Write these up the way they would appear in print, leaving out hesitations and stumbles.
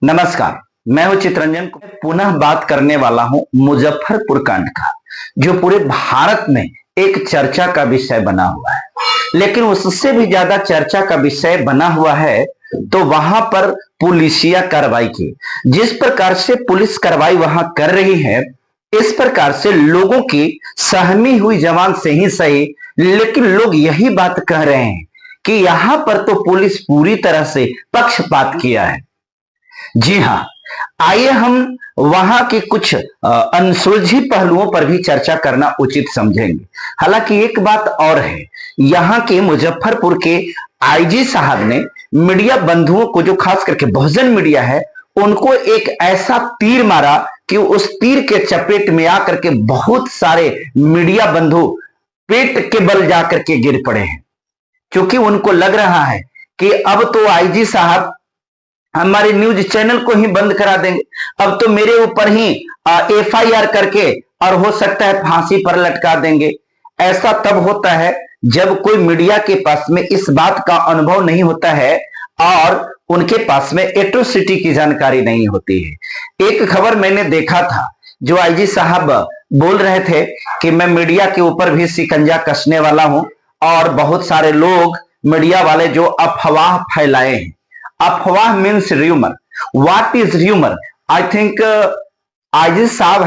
नमस्कार। मैं हूं चितरंजन को पुनः बात करने वाला हूं मुजफ्फरपुर कांड का, जो पूरे भारत में एक चर्चा का विषय बना हुआ है। लेकिन उससे भी ज्यादा चर्चा का विषय बना हुआ है तो वहां पर पुलिसिया कार्रवाई की, जिस प्रकार से पुलिस कार्रवाई वहां कर रही है, इस प्रकार से लोगों की सहमी हुई जबान से ही सही, लेकिन लोग यही बात कह रहे हैं कि यहां पर तो पुलिस पूरी तरह से पक्षपात किया है। जी हां, आइए हम वहां के कुछ अनसुलझी पहलुओं पर भी चर्चा करना उचित समझेंगे। हालांकि एक बात और है, यहां के मुजफ्फरपुर के आईजी साहब ने मीडिया बंधुओं को, जो खास करके बहुजन मीडिया है, उनको एक ऐसा तीर मारा कि उस तीर के चपेट में आकर के बहुत सारे मीडिया बंधु पेट के बल जाकर के गिर पड़े हैं, क्योंकि उनको लग रहा है कि अब तो आईजी साहब हमारे न्यूज चैनल को ही बंद करा देंगे, अब तो मेरे ऊपर ही एफआईआर करके और हो सकता है फांसी पर लटका देंगे। ऐसा तब होता है जब कोई मीडिया के पास में इस बात का अनुभव नहीं होता है और उनके पास में एट्रोसिटी की जानकारी नहीं होती है। एक खबर मैंने देखा था, जो आईजी साहब बोल रहे थे कि मैं मीडिया के ऊपर भी शिकंजा कसने वाला हूं और बहुत सारे लोग मीडिया वाले जो अफवाह फैलाए हैं। अफवाह means rumor. What is rumor? I think Aziz Saab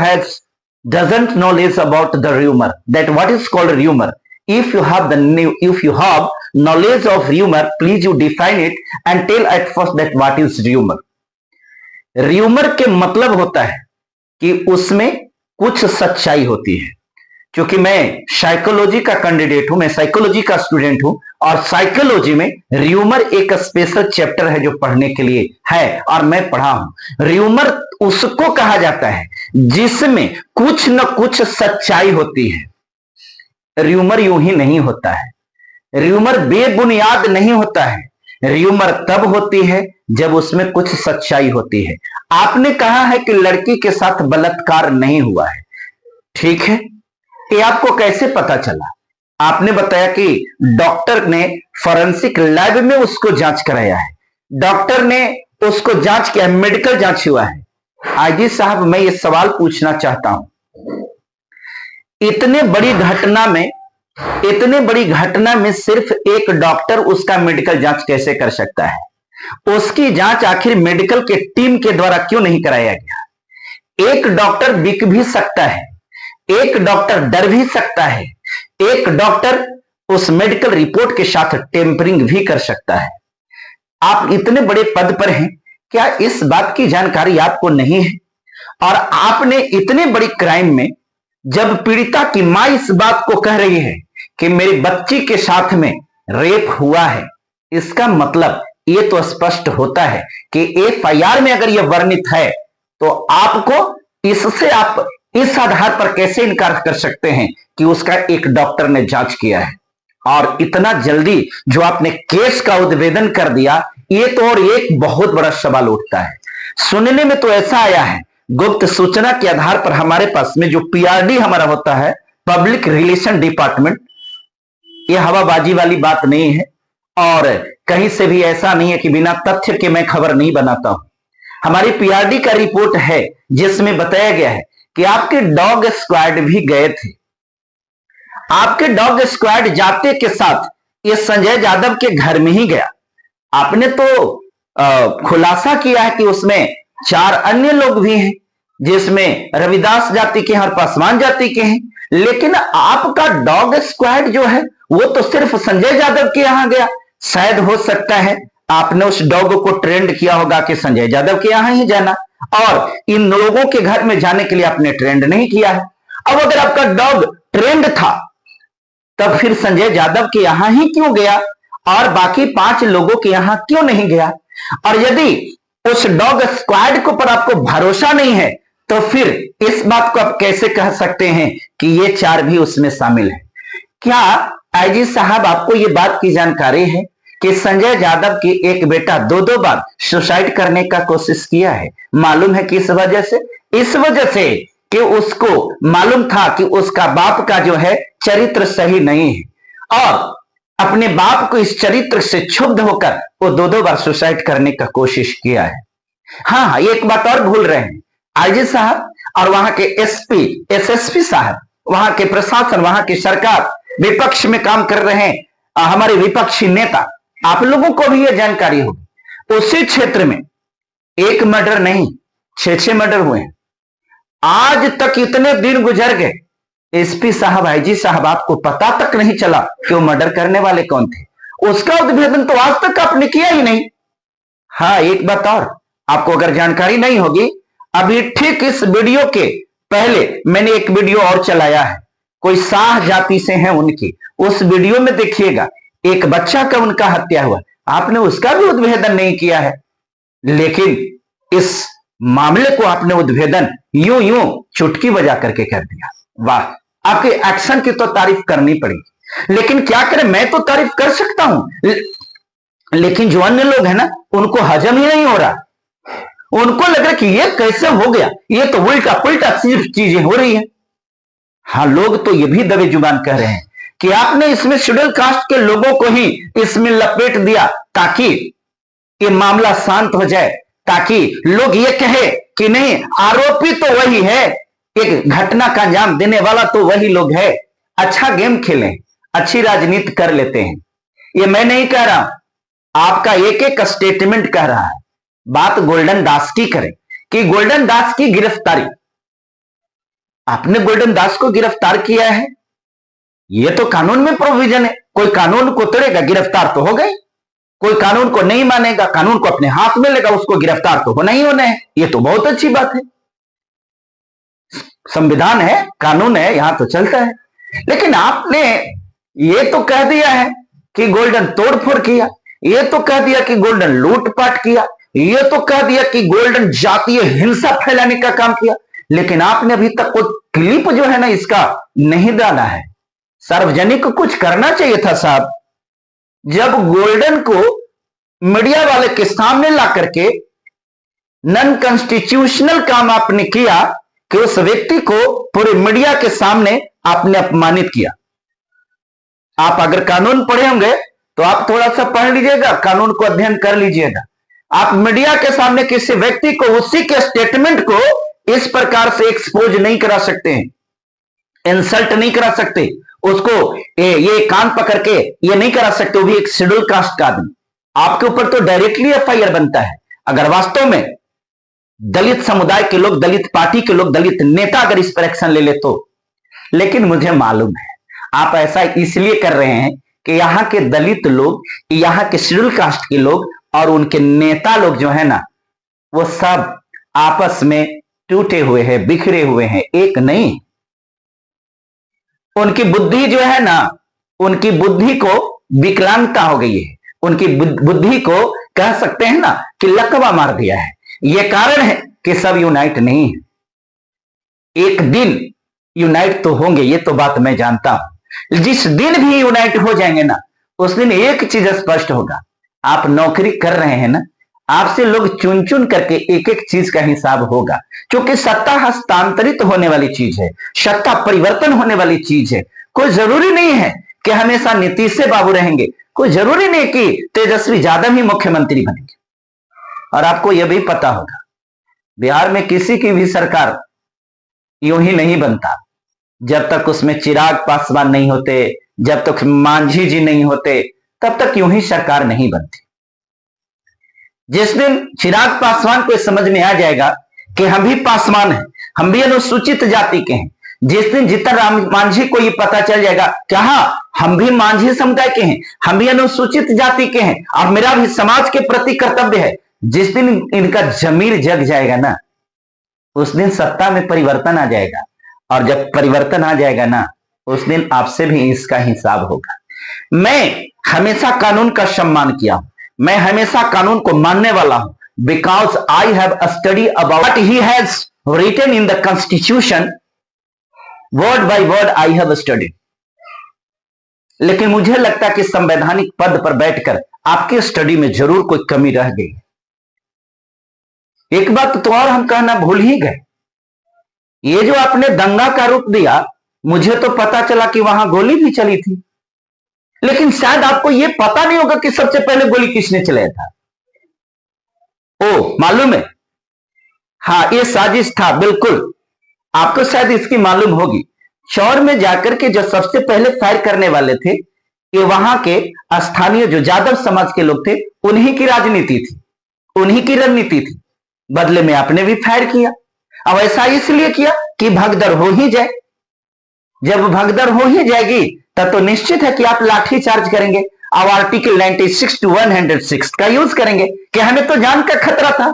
doesn't knowledge about the rumor. That what is called rumor. If you have knowledge of rumor, please you define it and tell at first that what is rumor. Rumor के मतलब होता है कि उसमें कुछ सच्चाई होती है। क्योंकि मैं साइकोलॉजी का कैंडिडेट हूं, मैं साइकोलॉजी का स्टूडेंट हूं और साइकोलॉजी में र्यूमर एक स्पेशल चैप्टर है जो पढ़ने के लिए है और मैं पढ़ा हूं। र्यूमर उसको कहा जाता है जिसमें कुछ न कुछ सच्चाई होती है। र्यूमर यूं ही नहीं होता है, र्यूमर बेबुनियाद नहीं होता है। र्यूमर तब होती है जब उसमें कुछ सच्चाई होती है। आपने कहा है कि लड़की के साथ बलात्कार नहीं हुआ है, ठीक है, ये आपको कैसे पता चला? आपने बताया कि डॉक्टर ने फॉरेंसिक लैब में उसको जांच कराया है, डॉक्टर ने उसको जांच किया, मेडिकल जांच हुआ है। आईजी साहब, मैं ये सवाल पूछना चाहता हूं, इतने बड़ी घटना में सिर्फ एक डॉक्टर उसका मेडिकल जांच कैसे कर सकता है? उसकी जांच आखिर मेडिकल के टीम के द्वारा क्यों नहीं कराया गया? एक डॉक्टर बिक भी सकता है, एक डॉक्टर डर भी सकता है, एक डॉक्टर उस मेडिकल रिपोर्ट के साथ टेम्परिंग भी कर सकता है। आप इतने बड़े पद पर हैं, क्या इस बात की जानकारी आपको नहीं है? और आपने इतने बड़ी क्राइम में, जब पीड़िता की मां इस बात को कह रही है कि मेरी बच्ची के साथ में रेप हुआ है, इसका मतलब यह तो स्पष्ट होता है कि एफआईआर में अगर यह वर्णित है तो आपको इससे, आप इस आधार पर कैसे इनकार कर सकते हैं कि उसका एक डॉक्टर ने जांच किया है? और इतना जल्दी जो आपने केस का उद्भेदन कर दिया, ये तो और एक बहुत बड़ा सवाल उठता है। सुनने में तो ऐसा आया है, गुप्त सूचना के आधार पर हमारे पास में जो पीआरडी हमारा होता है, पब्लिक रिलेशन डिपार्टमेंट, ये हवाबाजी वाली बात नहीं है और कहीं से भी ऐसा नहीं है कि बिना तथ्य के मैं खबर नहीं बनाता हूं। हमारी पीआरडी का रिपोर्ट है जिसमें बताया गया है कि आपके डॉग स्क्वाड भी गए थे। आपके डॉग स्क्वाड जाते के साथ ये संजय यादव के घर में ही गया। आपने तो खुलासा किया है कि उसमें 4 अन्य लोग भी हैं, जिसमें रविदास जाति के हैं और पासवान जाति के हैं, लेकिन आपका डॉग स्क्वाड जो है वो तो सिर्फ संजय यादव के यहां गया। शायद हो सकता है आपने उस डॉग को ट्रेंड किया होगा कि संजय यादव के यहां ही जाना, और इन लोगों के घर में जाने के लिए आपने ट्रेंड नहीं किया है। अब अगर आपका डॉग ट्रेंड था तब फिर संजय यादव के यहां ही क्यों गया और बाकी 5 लोगों के यहां क्यों नहीं गया? और यदि उस डॉग स्क्वाड के ऊपर आपको भरोसा नहीं है तो फिर इस बात को आप कैसे कह सकते हैं कि ये 4 भी उसमें शामिल है? क्या आईजी साहब, आपको ये बात की जानकारी है कि संजय यादव की एक बेटा 2-2 बार सुसाइड करने का कोशिश किया है? मालूम है किस वजह से? इस वजह से कि उसको मालूम था कि उसका बाप का जो है चरित्र सही नहीं है और अपने बाप को इस चरित्र से क्षुब्ध होकर वो 2-2 बार सुसाइड करने का कोशिश किया है। हाँ हाँ, एक बात और भूल रहे हैं, आईजी साहब और वहां के एसपी एसएसपी साहब, वहां के प्रशासन, वहां की सरकार, विपक्ष में काम कर रहे हैं हमारे विपक्षी नेता, आप लोगों को भी यह जानकारी होगी। उसी क्षेत्र में एक मर्डर नहीं, 6 मर्डर हुए हैं। आज तक इतने दिन गुजर गए, एसपी साहब, आईजी साहब, आपको पता तक नहीं चला कि वो मर्डर करने वाले कौन थे। उसका उद्भेदन तो आज तक आपने किया ही नहीं। हाँ, एक बात और आपको अगर जानकारी नहीं होगी, अभी ठीक इस वीडियो के पहले मैंने एक वीडियो और चलाया है, कोई शाह जाति से हैं उनकी, उस वीडियो में देखिएगा एक बच्चा का उनका हत्या हुआ, आपने उसका भी उद्भेदन नहीं किया है। लेकिन इस मामले को आपने उद्भेदन यूं यूं चुटकी बजा करके कर दिया। वाह, आपके एक्शन की तो तारीफ करनी पड़ेगी। लेकिन क्या करें, मैं तो तारीफ कर सकता हूं, लेकिन जो अन्य लोग हैं ना, उनको हजम ही नहीं हो रहा। उनको लग रहा कि ये कैसे हो गया, ये तो उल्टा पुल्टा सिर्फ चीजें हो रही है। हाँ, लोग तो ये भी दबे जुबान कह रहे हैं कि आपने इसमें शेड्यूल कास्ट के लोगों को ही इसमें लपेट दिया ताकि ये मामला शांत हो जाए, ताकि लोग ये कहे कि नहीं, आरोपी तो वही है, एक घटना का अंजाम देने वाला तो वही लोग है। अच्छा गेम खेलें, अच्छी राजनीति कर लेते हैं। ये मैं नहीं कह रहा, आपका एक एक स्टेटमेंट कह रहा है। बात गोल्डन दास की करें कि गोल्डन दास की गिरफ्तारी, आपने गोल्डन दास को गिरफ्तार किया है, यह तो कानून में प्रोविजन है। कोई कानून को तोड़ेगा, गिरफ्तार तो हो गए। कोई कानून को नहीं मानेगा, कानून को अपने हाथ में लेगा, उसको गिरफ्तार तो होना ही होना है। यह तो बहुत अच्छी बात है, संविधान है, कानून है, यहां तो चलता है। लेकिन आपने ये तो कह दिया है कि गोल्डन तोड़फोड़ किया, ये तो कह दिया कि गोल्डन लूटपाट किया, ये तो कह दिया कि गोल्डन जातीय हिंसा फैलाने का काम किया। लेकिन आपने अभी तक कोई क्लिप जो है ना इसका नहीं डाला है। सार्वजनिक को कुछ करना चाहिए था साहब। जब गोल्डन को मीडिया वाले के सामने ला करके नॉन कॉन्स्टिट्यूशनल काम आपने किया कि उस व्यक्ति को पूरे मीडिया के सामने आपने अपमानित किया। आप अगर कानून पढ़े होंगे तो आप थोड़ा सा पढ़ लीजिएगा, कानून को अध्ययन कर लीजिएगा। आप मीडिया के सामने किसी व्यक्ति को उसी के स्टेटमेंट को इस प्रकार से एक्सपोज नहीं करा सकते हैं, इंसल्ट नहीं करा सकते, उसको ये कान पकड़ के ये नहीं करा सकते, वो भी एक शेड्यूल कास्ट का आदमी। आपके ऊपर तो डायरेक्टली एफआईआर बनता है अगर वास्तव में दलित समुदाय के लोग, दलित पार्टी के लोग, दलित नेता अगर इस पर एक्शन ले ले तो। लेकिन मुझे मालूम है आप ऐसा इसलिए कर रहे हैं कि यहां के दलित लोग, यहां के शेड्यूल कास्ट के लोग और उनके नेता लोग जो है ना, वो सब आपस में टूटे हुए हैं, बिखरे हुए हैं, एक नहीं। उनकी बुद्धि जो है ना, उनकी बुद्धि को विकलांगता हो गई है, उनकी बुद्धि को कह सकते हैं ना कि लकवा मार दिया है। यह कारण है कि सब यूनाइट नहीं है। एक दिन यूनाइट तो होंगे, ये तो बात मैं जानता हूं। जिस दिन भी यूनाइट हो जाएंगे ना, उस दिन एक चीज स्पष्ट होगा, आप नौकरी कर रहे हैं ना, आपसे लोग चुन चुन करके एक एक चीज का हिसाब होगा। क्योंकि सत्ता हस्तांतरित होने वाली चीज है, सत्ता परिवर्तन होने वाली चीज है। कोई जरूरी नहीं है कि हमेशा नीतीश से बाबू रहेंगे, कोई जरूरी नहीं कि तेजस्वी यादव ही मुख्यमंत्री बनेंगे। और आपको यह भी पता होगा, बिहार में किसी की भी सरकार यूं ही नहीं बनता। जब तक उसमें चिराग पासवान नहीं होते, जब तक मांझी जी नहीं होते, तब तक यूं ही सरकार नहीं बनती। जिस दिन चिराग पासवान को समझ में आ जाएगा कि हम भी पासवान हैं, हम भी अनुसूचित जाति के हैं, जिस दिन जीतन राम मांझी को ये पता चल जाएगा कि हाँ हम भी मांझी समुदाय के हैं, हम भी अनुसूचित जाति के हैं और मेरा भी समाज के प्रति कर्तव्य है, जिस दिन इनका जमीर जग जाएगा ना, उस दिन सत्ता में परिवर्तन आ जाएगा। और जब परिवर्तन आ जाएगा ना, उस दिन आपसे भी इसका हिसाब होगा। मैं हमेशा कानून का सम्मान किया हूं, मैं हमेशा कानून को मानने वाला हूं, because I have study about he has written in the constitution, word by word I have studied. लेकिन मुझे लगता है कि संवैधानिक पद पर बैठकर आपके स्टडी में जरूर कोई कमी रह गई। एक बात तो और हम कहना भूल ही गए, ये जो आपने दंगा का रूप दिया, मुझे तो पता चला कि वहां गोली भी चली थी, लेकिन शायद आपको यह पता नहीं होगा कि सबसे पहले गोली किसने चलाया था। ओ मालूम है, हाँ, ये साजिश था, बिल्कुल। आपको शायद इसकी मालूम होगी। चौर में जाकर के जो सबसे पहले फायर करने वाले थे, ये वहां के स्थानीय जो यादव समाज के लोग थे, उन्हीं की राजनीति थी, उन्हीं की रणनीति थी। बदले में आपने भी फायर किया। अब ऐसा इसलिए किया कि भगदड़ हो ही जाए। जब भगदड़ हो ही जाएगी तब तो निश्चित है कि आप लाठी चार्ज करेंगे। अब आर्टिकल 96 टू 106 का यूज करेंगे कि हमें तो जान का खतरा था।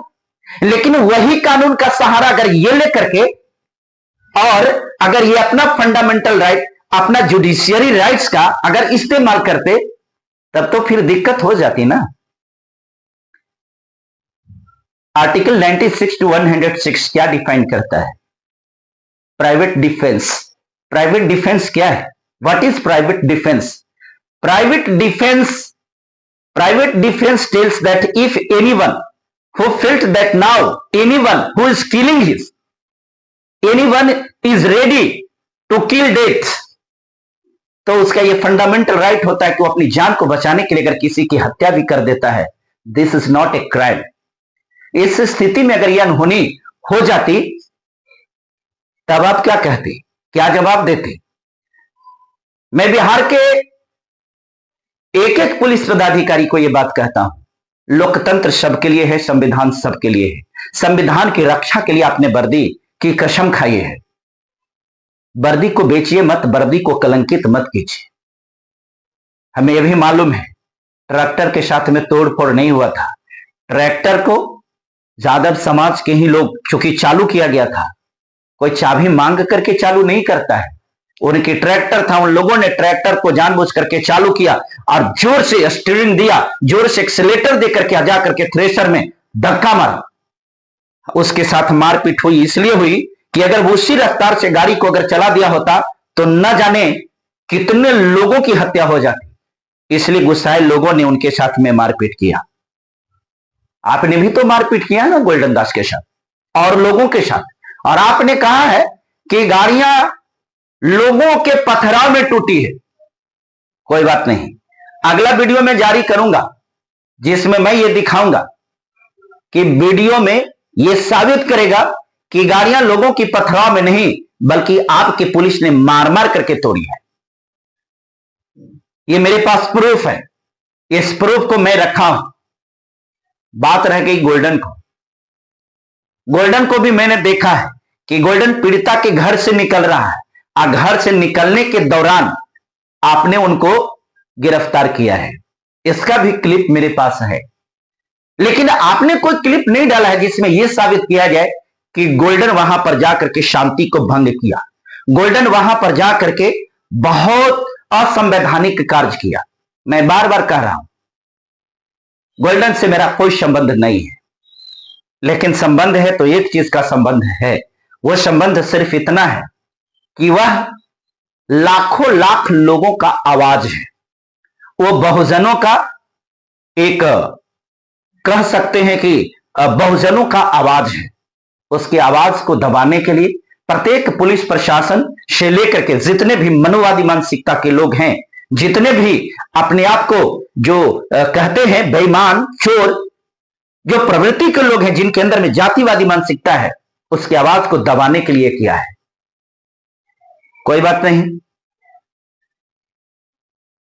लेकिन वही कानून का सहारा अगर ये लेकर के, और अगर ये अपना फंडामेंटल राइट, अपना जुडिशियरी राइट्स का अगर इस्तेमाल करते, तब तो फिर दिक्कत हो जाती ना। आर्टिकल 96 टू 106 क्या डिफाइन करता है? Private defence. प्राइवेट डिफेंस क्या है? What is private defence? Private defence tells that if anyone who felt that now anyone who is killing his, anyone is ready to kill death, तो उसका ये fundamental right होता है कि वो अपनी जान को बचाने के लिए अगर किसी की हत्या भी कर देता है, this is not a crime. इस स्थिति में अगर यह अनहोनी हो जाती, तब आप क्या कहते, क्या जवाब देते? मैं बिहार के एक एक पुलिस पदाधिकारी को यह बात कहता हूं, लोकतंत्र सबके लिए है, संविधान सबके लिए है। संविधान की रक्षा के लिए आपने वर्दी की कसम खाई है। वर्दी को बेचिए मत, वर्दी को कलंकित मत कीजिए। हमें यह भी मालूम है ट्रैक्टर के साथ में तोड़फोड़ नहीं हुआ था। ट्रैक्टर को यादव समाज के ही लोग, चूंकि चालू किया गया था, कोई चाबी मांग करके चालू नहीं करता है। उनकी ट्रैक्टर था, उन लोगों ने ट्रैक्टर को जानबूझ करके चालू किया और जोर से स्टीयरिंग दिया, जोर से एक्सीलेटर देकर के जा करके थ्रेशर में धक्का मारा। उसके साथ मारपीट हुई, इसलिए हुई कि अगर वो उसी रफ्तार से गाड़ी को अगर चला दिया होता तो न जाने कितने लोगों की हत्या हो जाती। इसलिए गुस्साए लोगों ने उनके साथ में मारपीट किया। आपने भी तो मारपीट किया ना गोल्डन दास के साथ और लोगों के साथ, और आपने कहा है कि गाड़ियां लोगों के पथराव में टूटी है। कोई बात नहीं, अगला वीडियो में जारी करूंगा जिसमें मैं ये दिखाऊंगा कि वीडियो में ये साबित करेगा कि गाड़ियां लोगों की पथराव में नहीं, बल्कि आपकी पुलिस ने मार मार करके तोड़ी है। ये मेरे पास प्रूफ है, इस प्रूफ को मैं रखा हूं। बात रह गई गोल्डन को। गोल्डन को भी मैंने देखा है कि गोल्डन पीड़िता के घर से निकल रहा है, और घर से निकलने के दौरान आपने उनको गिरफ्तार किया है। इसका भी क्लिप मेरे पास है, लेकिन आपने कोई क्लिप नहीं डाला है जिसमें यह साबित किया जाए कि गोल्डन वहां पर जाकर के शांति को भंग किया, गोल्डन वहां पर जाकर के बहुत असंवैधानिक कार्य किया। मैं बार बार कह रहा हूं, गोल्डन से मेरा कोई संबंध नहीं है, लेकिन संबंध है तो एक चीज का संबंध है। वह संबंध सिर्फ इतना है कि वह लाखों लाख लोगों का आवाज है। वो बहुजनों का एक, कह सकते हैं कि बहुजनों का आवाज है। उसकी आवाज को दबाने के लिए प्रत्येक पुलिस प्रशासन से लेकर के जितने भी मनोवादी मानसिकता के लोग हैं, जितने भी अपने आप को जो कहते हैं बेईमान, चोर, जो प्रवृत्ति के लोग हैं, जिनके अंदर में जातिवादी मानसिकता है, उसकी आवाज को दबाने के लिए किया है। कोई बात नहीं,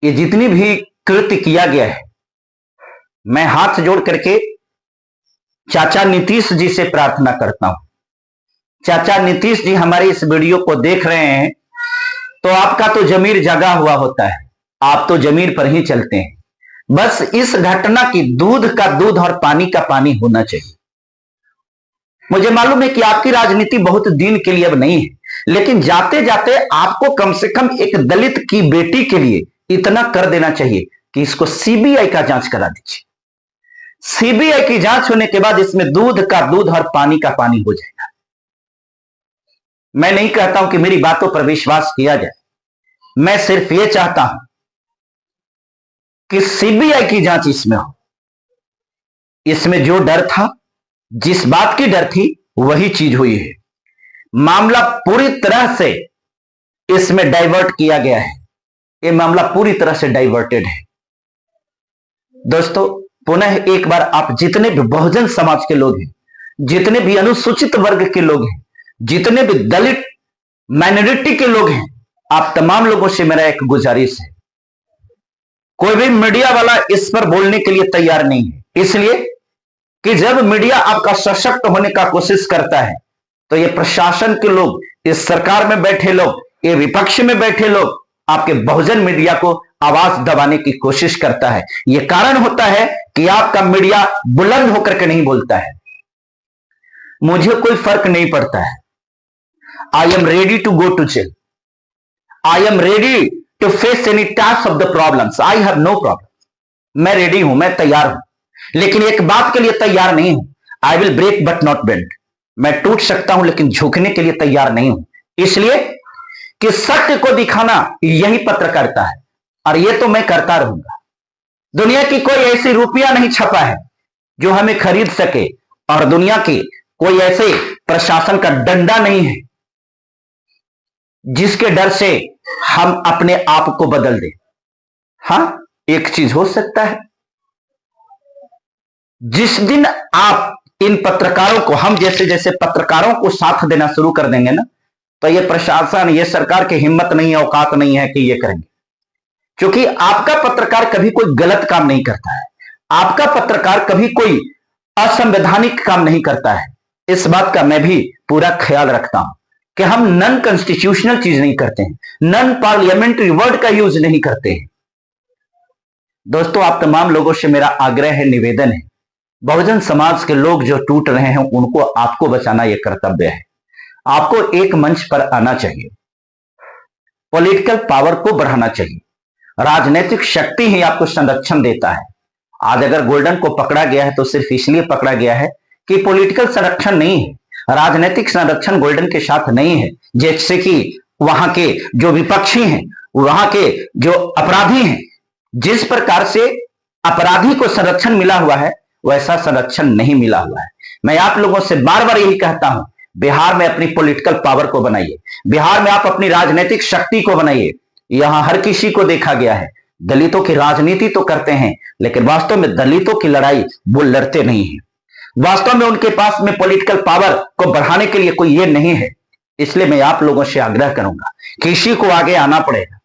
ये जितनी भी कृत्य किया गया है, मैं हाथ जोड़ करके चाचा नीतीश जी से प्रार्थना करता हूं। चाचा नीतीश जी हमारे इस वीडियो को देख रहे हैं तो आपका तो जमीर जगा हुआ होता है, आप तो जमीर पर ही चलते हैं। बस इस घटना की दूध का दूध और पानी का पानी होना चाहिए। मुझे मालूम है कि आपकी राजनीति बहुत दिन के लिए अब नहीं है, लेकिन जाते जाते आपको कम से कम एक दलित की बेटी के लिए इतना कर देना चाहिए कि इसको सीबीआई का जांच करा दीजिए। सीबीआई की जांच होने के बाद इसमें दूध का दूध और पानी का पानी हो जाएगा। मैं नहीं कहता हूं कि मेरी बातों पर विश्वास किया जाए, मैं सिर्फ यह चाहता हूं कि सीबीआई की जांच इसमें हो। इसमें जो डर था, जिस बात की डर थी, वही चीज हुई है। मामला पूरी तरह से इसमें डाइवर्ट किया गया है। यह मामला पूरी तरह से डाइवर्टेड है। दोस्तों, पुनः एक बार आप जितने भी बहुजन समाज के लोग हैं, जितने भी अनुसूचित वर्ग के लोग हैं, जितने भी दलित माइनॉरिटी के लोग हैं, आप तमाम लोगों से मेरा एक गुजारिश है, कोई भी मीडिया वाला इस पर बोलने के लिए तैयार नहीं है, इसलिए कि जब मीडिया आपका सशक्त होने का कोशिश करता है तो ये प्रशासन के लोग, इस सरकार में बैठे लोग, ये विपक्ष में बैठे लोग आपके बहुजन मीडिया को आवाज दबाने की कोशिश करता है। यह कारण होता है कि आपका मीडिया बुलंद होकर के नहीं बोलता है। मुझे कोई फर्क नहीं पड़ता है। I am ready to go to jail, I am ready to face any types of the problems, I have no problem. मैं रेडी हूं, मैं तैयार हूं, लेकिन एक बात के लिए तैयार नहीं हूं, I will break but not bend. मैं टूट सकता हूं लेकिन झुकने के लिए तैयार नहीं हूं, इसलिए कि सत्य को दिखाना यही पत्रकारिता है, और यह तो मैं करता रहूंगा। दुनिया की कोई ऐसी रुपया नहीं छपा है जो हमें खरीद सके, और दुनिया की कोई ऐसे प्रशासन का डंडा नहीं है जिसके डर से हम अपने आप को बदल दें। हां, एक चीज हो सकता है, जिस दिन आप इन पत्रकारों को, हम जैसे जैसे पत्रकारों को साथ देना शुरू कर देंगे ना, तो ये प्रशासन, ये सरकार की हिम्मत नहीं है, औकात नहीं है कि ये करेंगे। क्योंकि आपका पत्रकार कभी कोई गलत काम नहीं करता है, आपका पत्रकार कभी कोई असंवैधानिक काम नहीं करता है। इस बात का मैं भी पूरा ख्याल रखता हूं कि हम नॉन कॉन्स्टिट्यूशनल चीज नहीं करते हैं, नॉन पार्लियामेंट्री वर्ड का यूज नहीं करते हैं। दोस्तों, आप तमाम लोगों से मेरा आग्रह है, निवेदन है, बहुजन समाज के लोग जो टूट रहे हैं उनको आपको बचाना यह कर्तव्य है। आपको एक मंच पर आना चाहिए, पॉलिटिकल पावर को बढ़ाना चाहिए। राजनीतिक शक्ति ही आपको संरक्षण देता है। आज अगर गोल्डन को पकड़ा गया है तो सिर्फ इसलिए पकड़ा गया है कि पॉलिटिकल संरक्षण नहीं है, राजनीतिक संरक्षण गोल्डन के साथ नहीं है। जैसे कि वहां के जो विपक्षी हैं, वहां के जो अपराधी हैं, जिस प्रकार से अपराधी को संरक्षण मिला हुआ है वैसा संरक्षण नहीं मिला हुआ है। मैं आप लोगों से बार बार यही कहता हूं, बिहार में अपनी पॉलिटिकल पावर को बनाइए, बिहार में आप अपनी राजनीतिक शक्ति को बनाइए। यहां हर किसी को देखा गया है, दलितों की राजनीति तो करते हैं लेकिन वास्तव में दलितों की लड़ाई वो लड़ते नहीं है। वास्तव में उनके पास में पॉलिटिकल पावर को बढ़ाने के लिए कोई ये नहीं है। इसलिए मैं आप लोगों से आग्रह करूंगा, किसी को आगे आना पड़ेगा,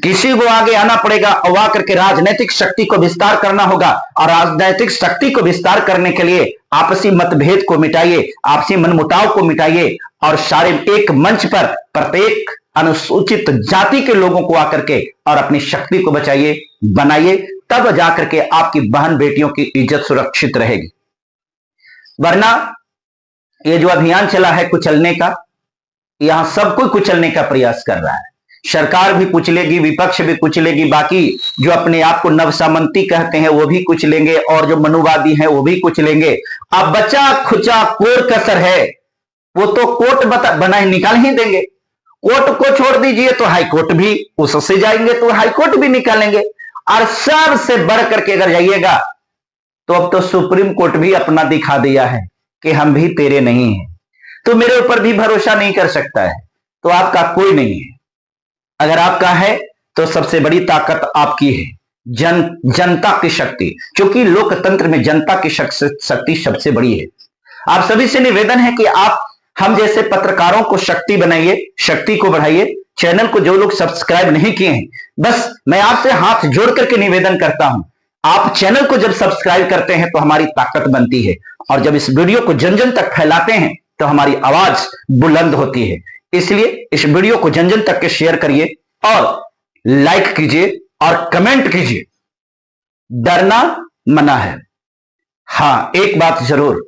किसी को आगे आना पड़ेगा और वहां करके राजनीतिक शक्ति को विस्तार करना होगा। और राजनीतिक शक्ति को विस्तार करने के लिए आपसी मतभेद को मिटाइए, आपसी मनमुटाव को मिटाइए, और सारे एक मंच पर प्रत्येक अनुसूचित जाति के लोगों को आकर के और अपनी शक्ति को बचाइए, बनाइए, तब जाकर के आपकी बहन बेटियों की इज्जत सुरक्षित रहेगी। वरना ये जो अभियान चला है कुचलने का, यहां सब कोई कुचलने का प्रयास कर रहा है। सरकार भी कुचलेगी, विपक्ष भी कुचलेगी, बाकी जो अपने आप को नवसामंती कहते हैं वो भी कुचलेंगे, और जो मनुवादी हैं वो भी कुचलेंगे। अब बचा खुचा कोर कसर है, वो तो कोर्ट बना निकाल ही देंगे। कोर्ट को छोड़ दीजिए तो हाई कोर्ट भी, उससे जाएंगे तो हाई कोर्ट भी निकालेंगे। और सबसे बढ़ करके अगर जाइएगा तो अब तो सुप्रीम कोर्ट भी अपना दिखा दिया है कि हम भी तेरे नहीं हैं, तो मेरे ऊपर भी भरोसा नहीं कर सकता है, तो आपका कोई नहीं है। अगर आपका है तो सबसे बड़ी ताकत आपकी है, जनता की शक्ति, क्योंकि लोकतंत्र में जनता की शक्ति सबसे बड़ी है। आप सभी से निवेदन है कि आप हम जैसे पत्रकारों को शक्ति बनाइए, शक्ति को बढ़ाइए। चैनल को जो लोग सब्सक्राइब नहीं किए हैं, बस मैं आपसे हाथ जोड़ करके निवेदन करता हूं, आप चैनल को जब सब्सक्राइब करते हैं तो हमारी ताकत बनती है, और जब इस वीडियो को जन जन तक फैलाते हैं तो हमारी आवाज बुलंद होती है। इसलिए इस वीडियो को जन जन तक के शेयर करिए और लाइक कीजिए और कमेंट कीजिए। डरना मना है। हां, एक बात जरूर,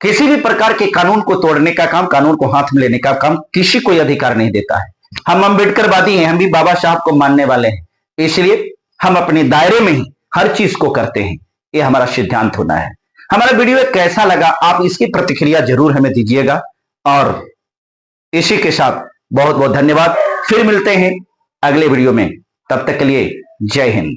किसी भी प्रकार के कानून को तोड़ने का काम, कानून को हाथ में लेने का काम किसी को अधिकार नहीं देता है। हम अम्बेडकरवादी हैं, हम भी बाबा साहब को मानने वाले हैं, इसलिए हम अपने दायरे में ही हर चीज को करते हैं। यह हमारा सिद्धांत होना है। हमारा वीडियो कैसा लगा आप इसकी प्रतिक्रिया जरूर हमें दीजिएगा, और इसी के साथ बहुत बहुत धन्यवाद। फिर मिलते हैं अगले वीडियो में, तब तक के लिए जय हिंद।